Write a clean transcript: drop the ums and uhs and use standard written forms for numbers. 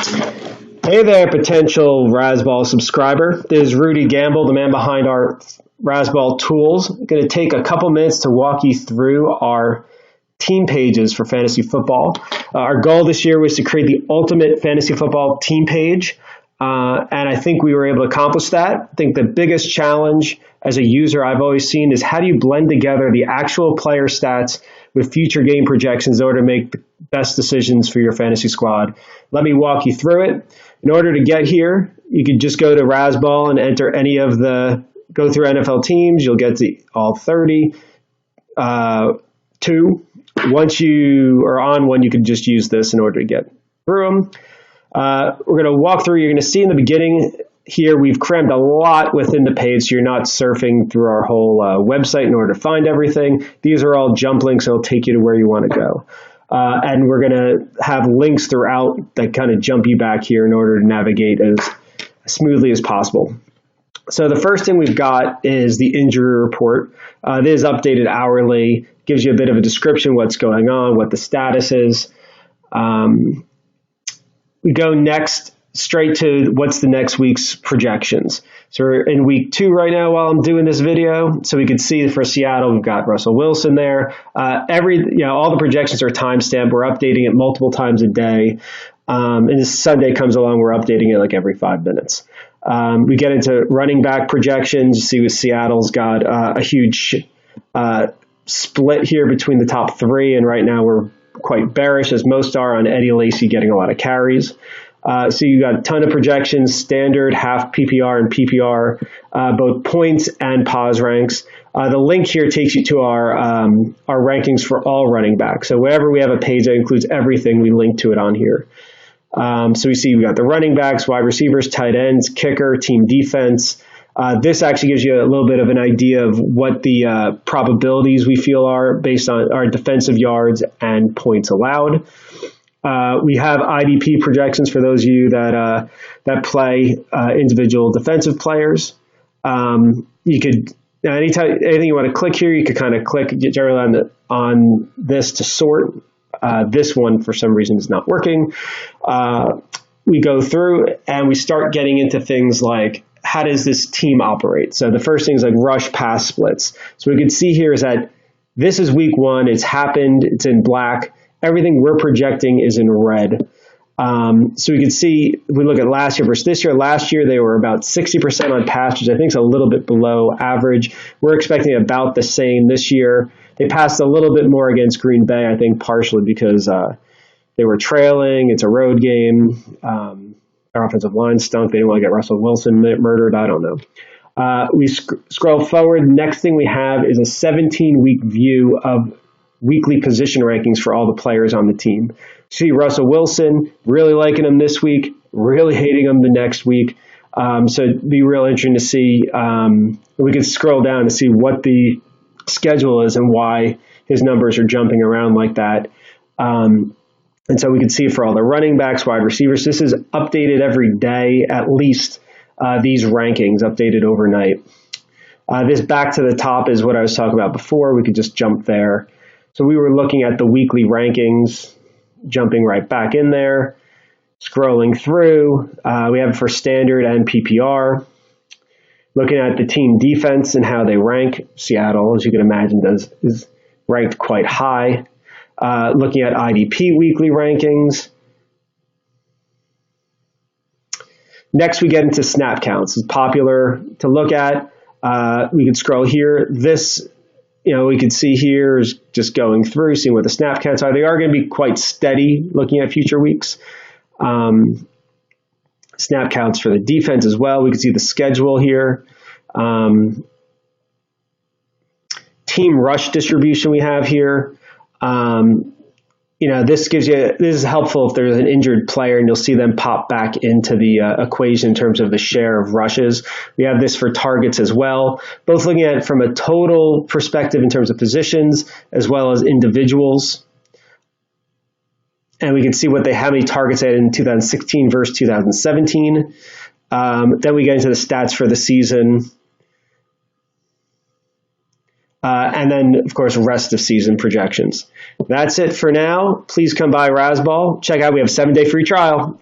Hey there, potential Razzball subscriber. This is Rudy Gamble, the man behind our Razzball tools. I'm going to take a couple minutes to walk you through our team pages for fantasy football. Our goal this year was to create the ultimate fantasy football team page, and I think we were able to accomplish that. I think the biggest challenge as a user I've always seen is how do you blend together the actual player stats with future game projections in order to make the best decisions for your fantasy squad. Let me walk you through it. In order to get here, you can just go to Razzball and enter any of go through NFL teams. You'll get to all 30. Once you are on one, you can just use this in order to get through them. We're going to walk through. You're going to see in the beginning here, we've crammed a lot within the page, so you're not surfing through our whole website in order to find everything. These are all jump links, so it'll take you to where you want to go. And we're going to have links throughout that kind of jump you back here in order to navigate as smoothly as possible. So the first thing we've got is the injury report. This is updated hourly, gives you a bit of a description, what's going on, what the status is. We go next straight to what's the next week's projections. So we're in week 2 right now while I'm doing this video. So we can see for Seattle, we've got Russell Wilson there. All the projections are timestamped. We're updating it multiple times a day. And this Sunday comes along, we're updating it like every 5 minutes. We get into running back projections. You see with Seattle's got a huge split here between the top 3. And right now we're quite bearish, as most are, on Eddie Lacy getting a lot of carries. So you got a ton of projections, standard, half PPR and PPR, both points and pause ranks. The link here takes you to our rankings for all running backs. So wherever we have a page that includes everything, we link to it on here. So we see we got the running backs, wide receivers, tight ends, kicker, team defense. This actually gives you a little bit of an idea of what the probabilities we feel are based on our defensive yards and points allowed. We have IDP projections for those of you that play individual defensive players. You could anything you want to click here, you could kind of click generally on this to sort. This one for some reason is not working. We go through and we start getting into things like how does this team operate? So the first thing is like rush pass splits. So we can see here is that this is week 1. It's happened. It's in black. Everything we're projecting is in red. So we can see, if we look at last year versus this year, last year they were about 60% on pass, which I think is a little bit below average. We're expecting about the same this year. They passed a little bit more against Green Bay, I think partially because they were trailing. It's a road game. Our offensive line stunk. They didn't want to get Russell Wilson murdered. I don't know. We scroll forward. Next thing we have is a 17-week view of weekly position rankings for all the players on the team. See Russell Wilson, really liking him this week, really hating him the next week. So it'd be real interesting to see. We could scroll down to see what the schedule is and why his numbers are jumping around like that. And so we can see for all the running backs, wide receivers, this is updated every day, at least these rankings updated overnight. This back to the top is what I was talking about before. We could just jump there. So we were looking at the weekly rankings, jumping right back in there, scrolling through. We have it for standard and PPR. Looking at the team defense and how they rank. Seattle, as you can imagine, is ranked quite high. Looking at IDP weekly rankings. Next, we get into snap counts. It's popular to look at. We can scroll here. This, we could see here is just going through, seeing what the snap counts are. They are going to be quite steady looking at future weeks. Snap counts for the defense as well. We can see the schedule here. Team rush distribution we have here. This is helpful if there's an injured player and you'll see them pop back into the equation in terms of the share of rushes. We have this for targets as well, both looking at it from a total perspective in terms of positions as well as individuals. And we can see how many targets they had in 2016 versus 2017. Then we get into the stats for the season. And then, of course, rest of season projections. That's it for now. Please come by Razzball. Check out, we have a 7-day free trial.